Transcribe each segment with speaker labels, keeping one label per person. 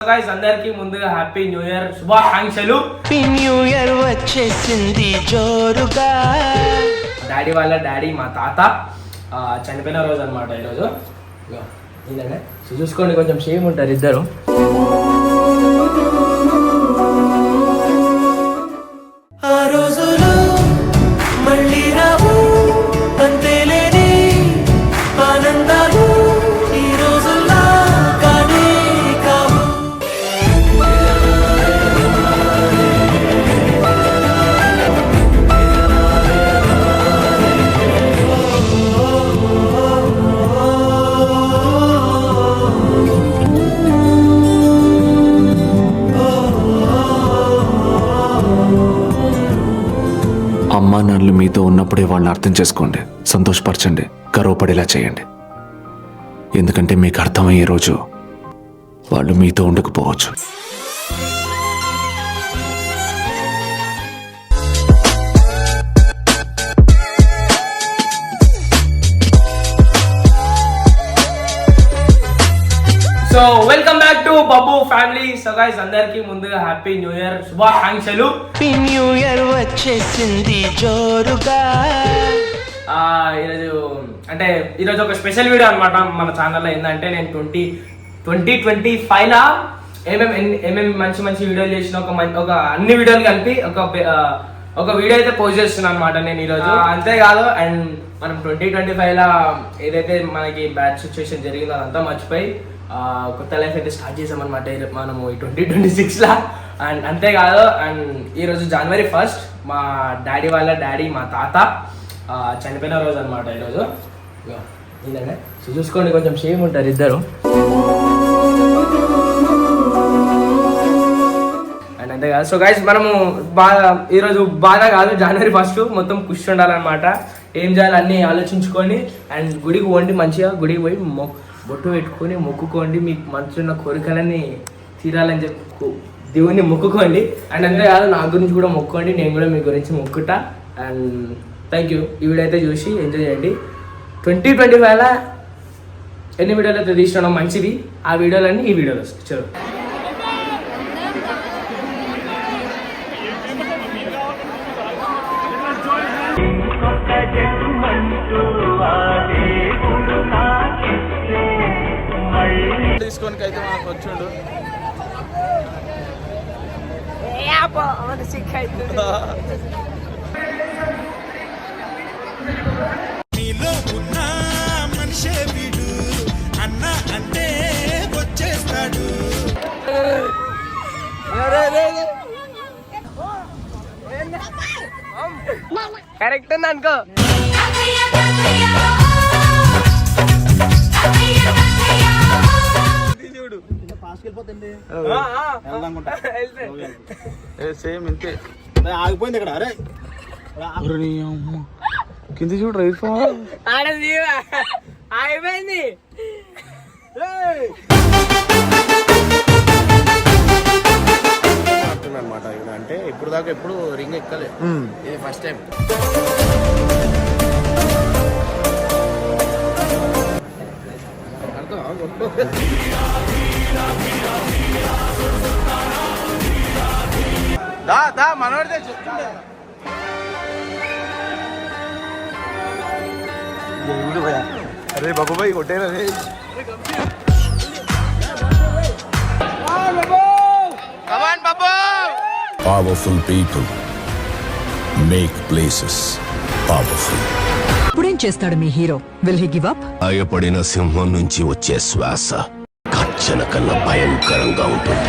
Speaker 1: Guys అందరికి ముందుగా happy new year శుభాకాంక్షలు.
Speaker 2: న్యూ ఇయర్ వచ్చేసింది జోరుగా.
Speaker 1: డాడీ వాళ్ళ డాడీ మా తాత చనిపోయిన రోజు అన్నమాట ఈ రోజు. ఇలానే చూసుకోండి, కొంచెం షేమ్ ఉంటారు ఇద్దరు.
Speaker 2: ఆ రోజులు మళ్ళీ రావు, అంతేలేని ఆనందాలు ఈ రోజుల్లా కానే కావు.
Speaker 3: అమ్మా నాన్నలు మీతో ఉన్నప్పుడే వాళ్ళని అర్థం చేసుకోండి, సంతోషపరచండి, గర్వపడేలా చేయండి. ఎందుకంటే మీకు అర్థమయ్యే రోజు వాళ్ళు మీతో ఉండకపోవచ్చు.
Speaker 1: So welcome back to Babbu family. So guys అందరికి ముందుగా హ్యాపీ న్యూ ఇయర్ శుభాకాంక్షలు.
Speaker 2: న్యూ ఇయర్ వచ్చేసింది జోరుగా.
Speaker 1: ఈరోజు ఒక స్పెషల్ వీడియో అనమాట మన ఛానల్లో. ఏంటంటే నేను 2025లా ఏమేమి మంచి మంచి వీడియోలు చేసిన ఒక అన్ని వీడియోలు కలిపి ఒక వీడియో అయితే పోస్ట్ చేస్తున్నాను అనమాట నేను ఈరోజు. అంతేకాదు, అండ్ మనం 2025లా ఏదైతే మనకి బ్యాడ్ సిచ్యువేషన్ జరిగిందో అదంతా మర్చిపోయి కొత్త లైఫ్ అయితే స్టార్ట్ చేసామన్నమాట మనము ఈ 2026లా. అండ్ అంతేకాదు, అండ్ ఈరోజు January 1st మా డాడీ వాళ్ళ డాడీ మా తాత చనిపోయిన రోజు అనమాట ఈరోజు. ఇలానే చూసుకోండి, కొంచెం షేమ్ ఉంటారు ఇద్దరు. అండ్ అంతేకాదు, సో గైస్ మనము ఈరోజు బాధ కాదు, January 1st మొత్తం ఖుషి ఉండాలన్నమాట. ఏం చేయాలి అన్నీ ఆలోచించుకొని అండ్ గుడికి పోండి, మంచిగా గుడికి పోయి బొట్టు పెట్టుకొని మొక్కుకోండి, మీకు మనసున్న కోరికలని తీరాలని చెప్పి దేవుని మొక్కుకోండి. అండ్ అంతేకాదు నా గురించి కూడా మొక్కుకోండి, నేను కూడా మీ గురించి మొక్కుతా. And thank you. ఈ వీడియో అయితే చూసి ఎంజాయ్ చేయండి. 2025లా ఎన్ని వీడియోలు అయితే తీసినానో మంచిది, ఆ వీడియోలన్నీ ఈ వీడియోలో చదువు.
Speaker 4: తీసుకోనికి అయితే మనకు వచ్చిండు. నీలో ఉన్న మనిషే వీడు, అన్న అంటే వచ్చేస్తాడు.
Speaker 1: కరెక్ట్ ఉంది అనుకో.
Speaker 4: సేమ్ ఇంతే ఆగిపోయింది ఇక్కడ. అరే కింద చూడు, రైట్
Speaker 1: అయిపోయింది.
Speaker 4: అనమాట. అంటే ఇప్పుడు దాకా ఎప్పుడు రింగ్ ఎక్కలే, ఇది ఫస్ట్ టైం. దా మనోడితే చెప్తుండే. అరే బాబు భాయ్ కొట్టేరా.
Speaker 5: Powerful people make places powerful.
Speaker 6: ఇప్పుడేం చేస్తాడు మీ hero? Will he give up?
Speaker 5: భయపడిన సింహం నుంచి వచ్చే శ్వాస కచ్చన కన్నా భయంకరంగా ఉంటుంది.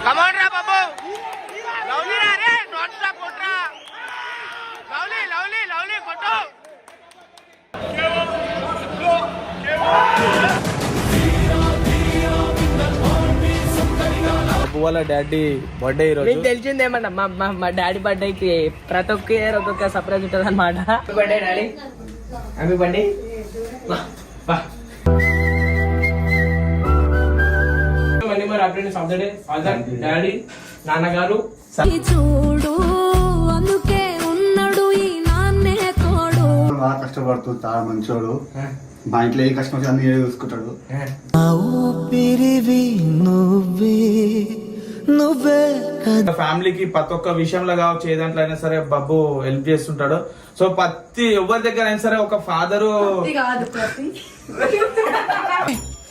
Speaker 4: Come on, Babu. Lovely, non stop, lovely, photo. వాళ్ళ డాడీ బర్త్డే ఈరోజు.
Speaker 1: మీకు తెలిసిందేమన్నా మా డాడీ బర్త్డేకి ప్రతి ఒక్క ఇయర్ ఒక్కొక్క సర్ప్రైజ్ ఉంటుంది అనమాట. Happy birthday daddy, happy birthday. Daddy, నాన్నగారు
Speaker 7: చూడు అందుకే ఉన్నాడు ఈ నాన్నే తోడు.
Speaker 8: బాగా కష్టపడుతూ చాలా మంచోడు. మా ఇంట్లో ఏ కష్టం వచ్చి అన్ని చూసుకుంటాడు.
Speaker 4: ఫ్యామిలీకి ప్రతి ఒక్క విషయంలో కావచ్చు, ఏ దాంట్లో అయినా సరే బబ్బు హెల్ప్ చేస్తుంటాడు. సో ప్రతి ఎవరి దగ్గర అయినా సరే ఒక ఫాదరు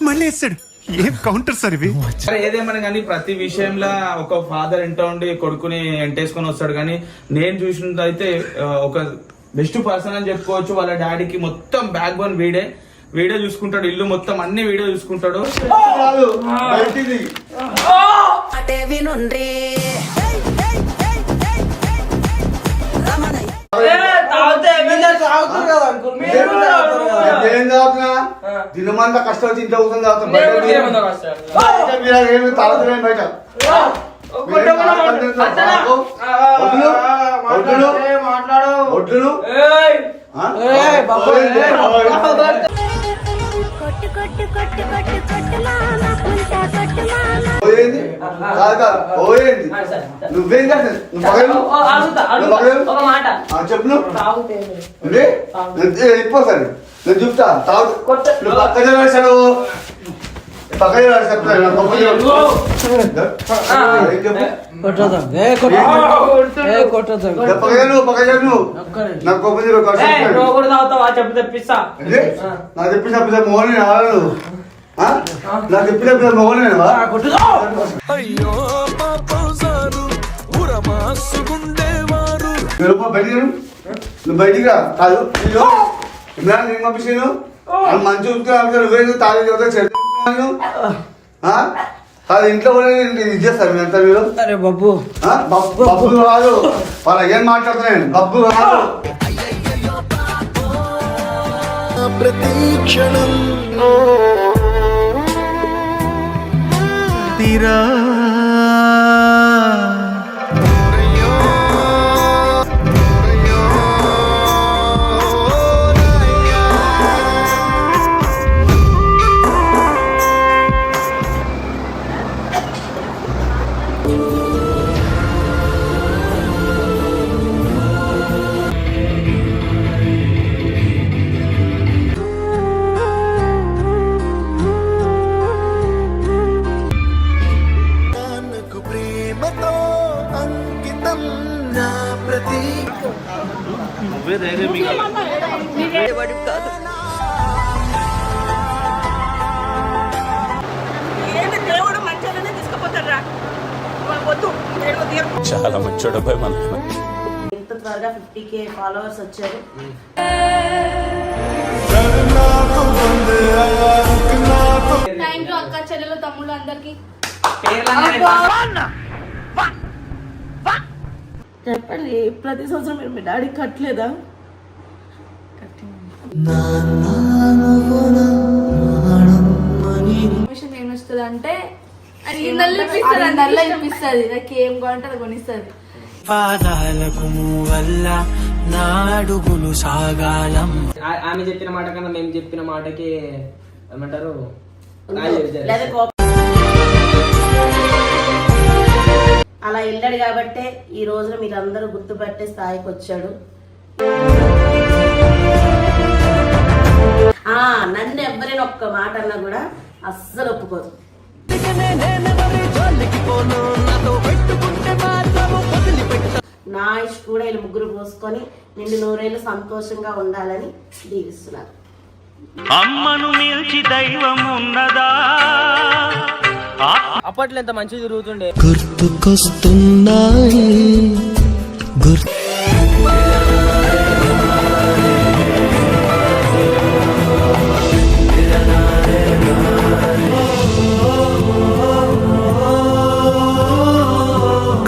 Speaker 9: మళ్ళీ వేస్తాడు. ఏం కౌంటర్ సార్ ఇవి?
Speaker 4: సరే ఏదేమన్నా కానీ ప్రతి విషయంలో ఒక ఫాదర్ ఎంట ఉండి కొడుకుని ఎంటేసుకొని వస్తాడు. కానీ నేను చూసినదైతే ఒక బెస్ట్ పర్సన్ అని చెప్పుకోవచ్చు. వాళ్ళ డాడీకి మొత్తం బ్యాక్ బోన్ వీడియో చూసుకుంటాడు, ఇల్లు మొత్తం అన్ని వీడియో చూసుకుంటాడు.
Speaker 8: దినమంతా కష్టం వచ్చి ఇంట్లో కూర్చొని తాగుతాం. బయట తాగుతున్నాం బయట. నువ్వేం చెప్పు అయిపోతాను. నేను చెప్తా తాగు పక్కన వేసాడు. పక్కన
Speaker 1: చెప్పు తెప్పిస్తా.
Speaker 8: నాకు చెప్పిన మోహన్ నాకు చెప్పిన మోహన్
Speaker 2: అయ్యో పాపం సారు ఉరమాసుగుండేవారు.
Speaker 8: బయటికి నువ్వు బయటికి రా. కాదు ఇమ్రాన్ నేను పంపించాను. మంచి నువ్వే తాగి చెప్తాను. అది ఇంట్లో కూడా ఇది చేస్తారు ఎంత మీరు. బబ్బు కాదు వాళ్ళ ఏం మాట్లాడుతున్నాను. బబ్బు కాదు.
Speaker 2: ప్రతి క్షణం తీరా
Speaker 4: నువ్వే ధైర్యం
Speaker 5: చాలా మంచోడు అబ్బాయి మన.
Speaker 10: ఇంత త్వరగా 50K ఫాలోవర్స్ వచ్చారు.
Speaker 7: థ్యాంక్ యూ అక్క చెల్లెలు తమ్ముళ్ళు అందరికి.
Speaker 10: చెప్పండి, ప్రతి సంవత్సరం మీరు మీ డాడీకి కట్టలేదా?
Speaker 7: విషయం ఏమొస్తుంది అంటే నల్ల ఇప్పిస్తుంది. నాకు ఏం కావాలంటే కొనిస్తుంది.
Speaker 2: పాదాలకు వల్ల నాడుగులు సాగాలం.
Speaker 1: ఆమె చెప్పిన మాట కన్నా మేము చెప్పిన మాటకి ఏమంటారు
Speaker 10: అలా వెళ్ళాడు కాబట్టే ఈ రోజున మీరు అందరూ గుర్తుపట్టే స్థాయికి వచ్చాడు. నన్ను ఎవ్వరైనా ఒక్క మాట అన్నా కూడా అస్సలు ఒప్పుకోదు. నా ఇష్ కూడా వీళ్ళు ముగ్గురు పోసుకొని నిండు నూరేళ్ళు సంతోషంగా ఉండాలని దీవిస్తున్నారు.
Speaker 2: అమ్మను మిల్చి దైవం ఉన్నదా?
Speaker 1: అప్పట్లో ఎంత మంచిగా తిరుగుతుండే.
Speaker 2: గుర్తుకొస్తున్నాయి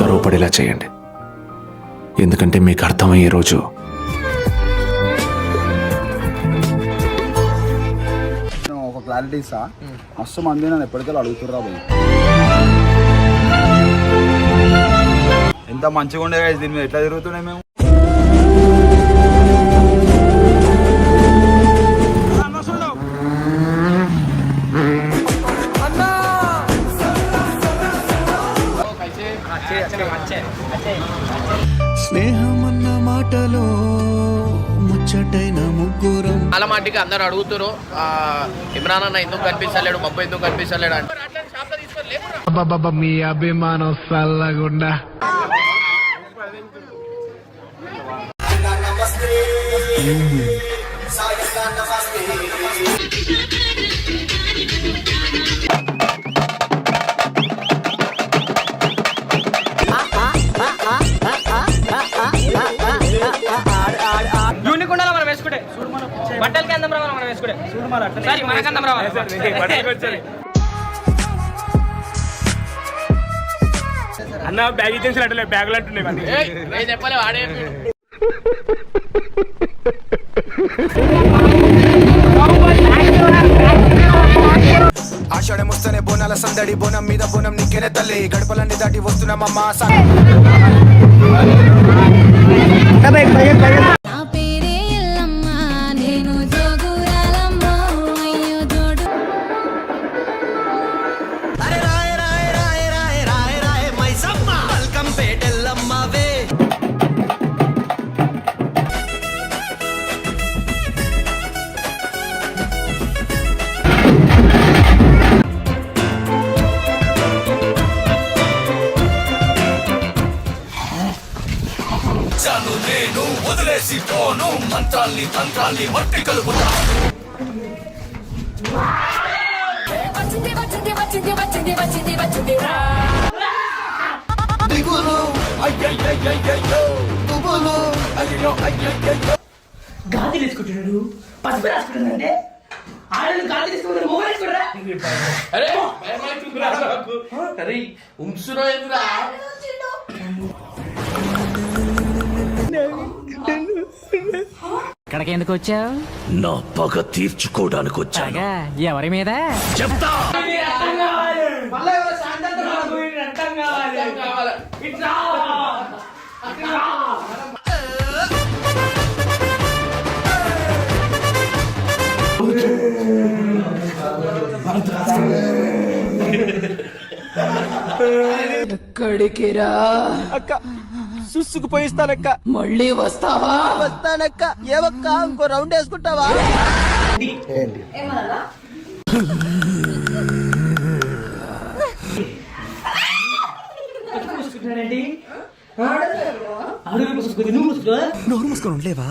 Speaker 3: గర్వపడేలా చేయండి. ఎందుకంటే మీకు అర్థమయ్యే రోజు
Speaker 8: ఒక క్లారిటీ ఇస్తా. మస్తు మంది నన్ను ఎప్పటికెళ్ళి అడుగుతుర్రా.
Speaker 4: ఎంత మంచిగా ఉండే guys, దీని మీద ఎట్లా తిరుగుతున్నాయి మేము.
Speaker 2: స్నేహమన్న మాటలో ముచ్చటైన ముగ్గురం.
Speaker 1: చాలా మాటికి అందరు అడుగుతారు ఇమ్రాన్ అన్న ఎందుకు కనిపిస్తలేడు, బొబ్బ ఎందుకు కనిపిస్తలేడు అంటే
Speaker 2: మీ అభిమానం సల్లగుండా.
Speaker 1: యూనిక్ ఉండాలి మనం వేసుకుంటే, బట్టలకి అందం రావాలి మనం వేసుకుంటే, మనకి అందం రావాలి.
Speaker 4: అన్న బ్యాగ్ ఇచ్చేసి బ్యాగులు అంటున్నాయి
Speaker 1: చెప్పలే వాడే
Speaker 2: ఆషాఢం వస్తేనే బోనాల సందడి, బోనం మీద బోనం నీకేనే తల్లి, గడపలన్నీ దాటి వస్తున్నామమ్మా.
Speaker 7: నా పేరే ఎల్లమ్మ, నేను జోగురాలమ్మ, అయ్యో జోడు.
Speaker 2: వదిలేసి పోను మంత్రాల్ని తంత్రాల్ని మట్టి కలుపుతా.
Speaker 1: గాలి తీసుకుంటున్నాడు, పసుపు రాసుకుంటాడంటే ఆడలు గాలి తీసుకుంటారు, మొబైల్ వేసుకుంటారా? అరే ఉంచురా ఎదురా
Speaker 6: ఇక్కడికి ఎందుకు వచ్చావు?
Speaker 2: నా పగ తీర్చుకోవడానికి వచ్చాగా.
Speaker 6: ఎవరి మీద?
Speaker 2: చెప్తా.
Speaker 6: ఎక్కడికి రా
Speaker 2: అక్క సుసుకు పోయిస్తానక్క.
Speaker 6: మళ్ళీ వస్తావా?
Speaker 2: వస్తానక్క. ఏవక్క ఇంకో రౌండ్ వేసుకుంటావా?
Speaker 11: నోరు మూసుకొని ఉండలేవా?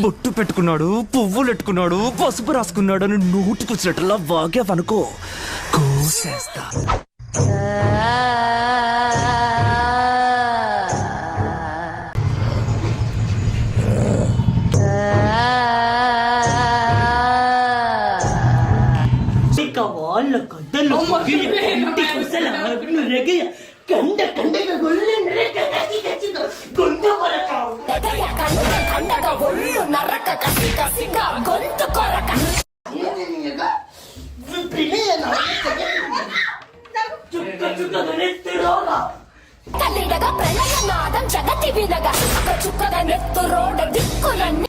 Speaker 11: బొట్టు పెట్టుకున్నాడు, పువ్వులు పెట్టుకున్నాడు, పసుపు రాసుకున్నాడు అని నోటుకొచ్చినట్లా వాగావనుకో కోసేస్తా.
Speaker 7: జగతి వినగా చుక్కగా నెత్తురోడ దిక్కులన్నీ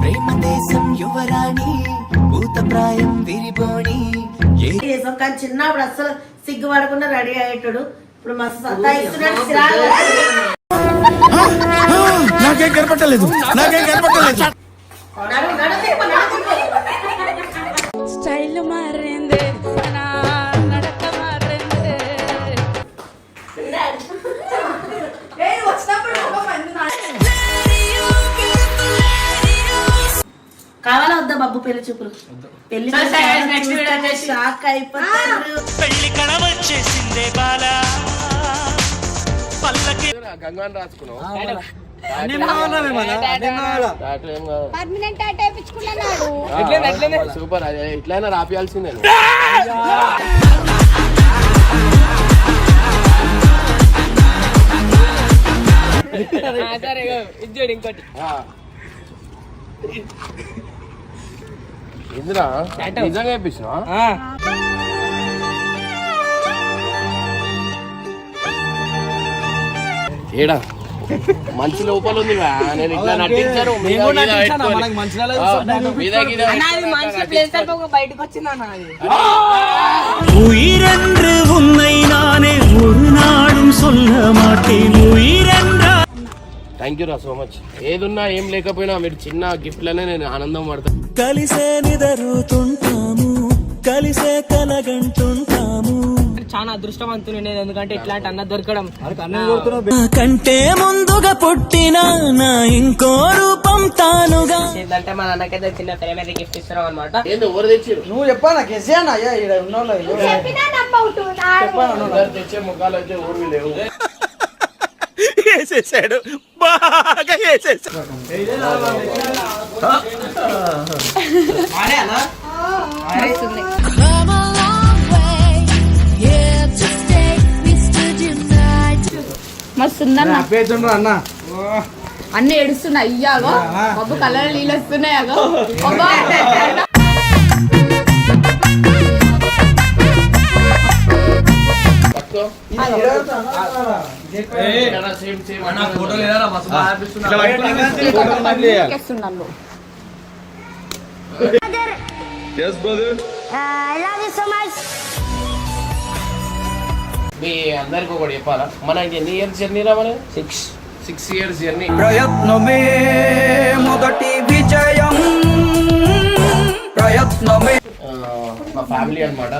Speaker 2: ప్రేమ దేశం యువరాణి భూత ప్రాయం విరిబోణి.
Speaker 10: కానీ చిన్నప్పుడు అసలు సిగ్గుపడకుండా రెడీ అయ్యేటాడు. ఇప్పుడు మస్తు సతాయిస్తున్నాడు.
Speaker 11: నాకేం కనపట్టలేదు, నాకేం కనపట్టలేదు.
Speaker 7: స్టైల్ మారింది, నడక మారింది.
Speaker 10: కావాలా వద్దా బాబు పెళ్లి చూపులు? పెళ్లి షాక్ అయిపోతారు.
Speaker 2: పెళ్లి కళ వచ్చేసిందే బాలా పల్లకి.
Speaker 1: గంగాన్ రాసుకున్నావు
Speaker 7: పర్మనెంట్ టాటూ వేయించుకున్నాడు.
Speaker 1: సూపర్, ఇట్లయినా రాపియాల్సిందే. ఇంకోటి ఇందిరా నిజంగా వేయించినా ఏడా మంచి లోపల ఉంది. నేను ఇట్లా నటించాను బయటకు వచ్చిందన్న. థ్యాంక్ యూ రా సో మచ్. ఏదున్నా ఏం లేకపోయినా మీరు చిన్న గిఫ్ట్లనే నేను ఆనందం పడతాను.
Speaker 11: కలిసే నిదరుతుంటాము, కలిసే కలగంటుంటాము.
Speaker 1: చాలా అదృష్టవంతులు ఉండేది, ఎందుకంటే ఇట్లాంటి అన్న దొరకడం.
Speaker 11: కంటే ముందుగా పుట్టిన నా ఇంకో రూపం తానుగా.
Speaker 1: ఏంటంటే మా నాన్నకైతే చిన్న ఫ్రేమ్ అయితే గిఫ్ట్ ఇస్తున్నాం అనమాట.
Speaker 4: ఎవరు తెచ్చారు?
Speaker 1: నువ్వు చెప్పా నాకు ఎస్సా
Speaker 4: తెచ్చే ముఖాలు అయితే ఊరు లేవు.
Speaker 11: వేసేసాడు, బాగా వేసేసాడు.
Speaker 7: మస్తుందన్న
Speaker 1: అన్న
Speaker 7: అన్న ఏడుస్తున్నా. అయ్యాగో బాబు కలర్ నీళ్ళు వస్తున్నాయి. అగో
Speaker 1: మీ అందరికి ఒకటి చెప్పాలా, మనకి ఎన్ని ఇయర్స్ జర్నీ రా? మన 6 years జర్నీ.
Speaker 11: ప్రయత్నమే మొదటి విజయం, ప్రయత్నమే.
Speaker 1: మా ఫ్యామిలీ అన్నమాట.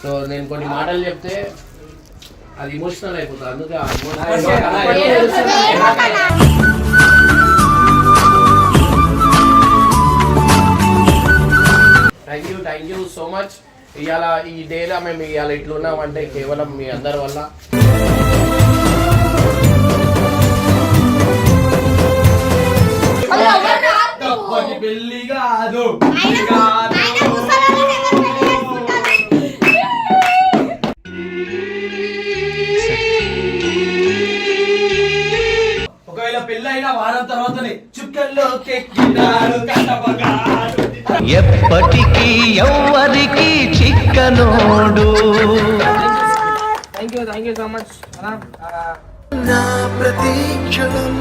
Speaker 1: సో నేను కొన్ని మాటలు చెప్తే అది ఇమోషనల్ అయిపోతుంది. అందుకే థ్యాంక్ యూ సో మచ్. ఇవాళ ఈ డేలో మేము ఇవాళ ఇట్లున్నామంటే కేవలం మీ అందరి వల్ల.
Speaker 4: పెళ్లి కాదు ఒకవేళ పెళ్లి అయినా వారం తర్వాతనే చుక్కల్లో
Speaker 11: ఎప్పటికీ ఎవ్వరికి చిక్కనోడు.
Speaker 1: Thank you so much.
Speaker 11: నా ప్రతీక్షణం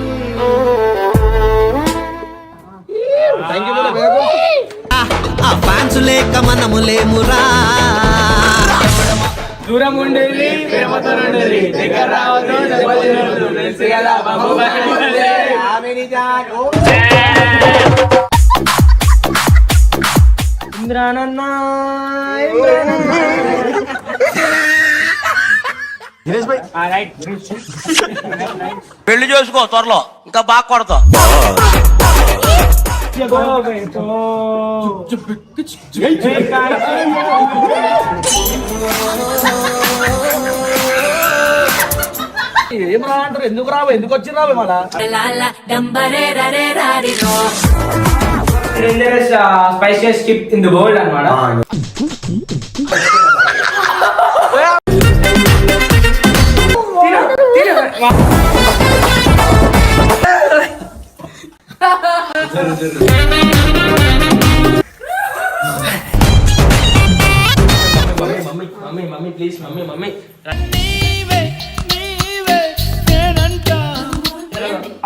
Speaker 11: ఫ్యాన్స్ లేక మనము లేమురా.
Speaker 1: దూరం ఉండేది ప్రేమతో ఉండేది, దగ్గర రావద్దు దెబ్బతినొద్దు, తెలిసిగల బాబుబలి. ఇంద్రానన్న
Speaker 11: పెళ్లి చేసుకో త్వరలో, ఇంకా బాగా కొడతా.
Speaker 4: ఏం రా అంటారు? ఎందుకు రావు? ఎందుకు వచ్చి రావు? మళ్ళా
Speaker 1: స్పైసియస్ స్కిప్ ఇన్ ది వరల్డ్ అన్నమాట. మమ్మీ ప్లీజ్, మమ్మీ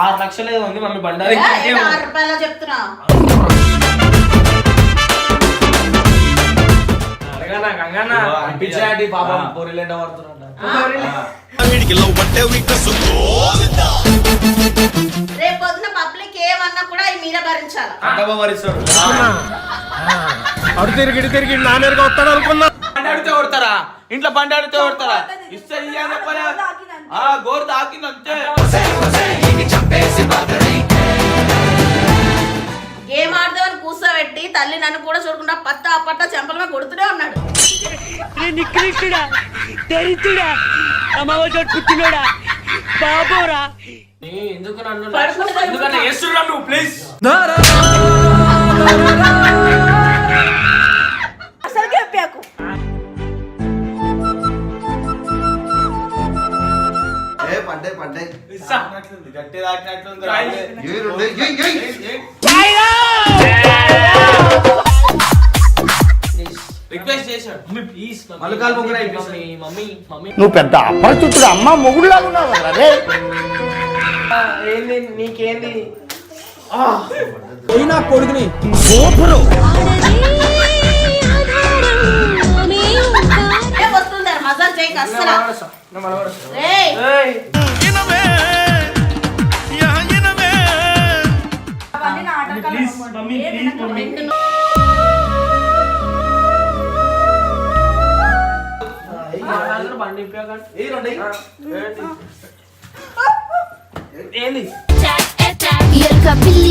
Speaker 1: 6 లక్షలు ఏదో ఉంది మమ్మీ బండారి.
Speaker 10: 6 రూపాయలు చెప్తున్నా.
Speaker 4: అనిపించాడు పాపం పోరిలేట పడుతున్నాడు.
Speaker 10: రేపు పొద్దున పబ్లిక్ ఏమన్నా కూడా అవి మీరే భరించాలి.
Speaker 11: అడు తిరిగి తిరిగి నాన్నగా వస్తాడు అనుకున్నా.
Speaker 4: బండి అడితే కొడతారా? ఇంట్లో బండి అడితే కొడతారా? ఇస్తే గోరు తాకింది అంతే.
Speaker 10: గేమ్ ఆడదామని కూర్చోబెట్టి తల్లి నన్ను కూడా చూడకుండా పట్ట చెంపలమే కొడుతూనే ఉన్నాడు.
Speaker 11: దరిద్రుడా, అమ్మవ చోటు పుట్టినోడా, బాబోరా.
Speaker 1: ఎందుకు నన్ను
Speaker 10: పడుకుంటే
Speaker 1: ఎందుకన్నా చేస్తున్నా నువ్వు ప్లీజ్
Speaker 10: అసలు చెప్పాకు
Speaker 8: పడ్డాయి
Speaker 4: గట్టి తాకినట్లుంది
Speaker 1: రిక్వెస్ట్ చేశాడు మమ్మీ ప్లీజ్
Speaker 4: మల్లికాల్ ముగ్గురు అయిపోయింది.
Speaker 1: మమ్మీ మమ్మీ
Speaker 8: నువ్వు పెద్ద అపరిచితుడు అమ్మ మొగుడులా ఉన్నావు రే
Speaker 1: ఏంది నీకేంది
Speaker 10: వస్తుంది మజా చేయక అస్సలు రేయ్
Speaker 7: అవన్నీ నాటకాలు
Speaker 1: బండి ఏంది
Speaker 7: ఎరుక పిల్లి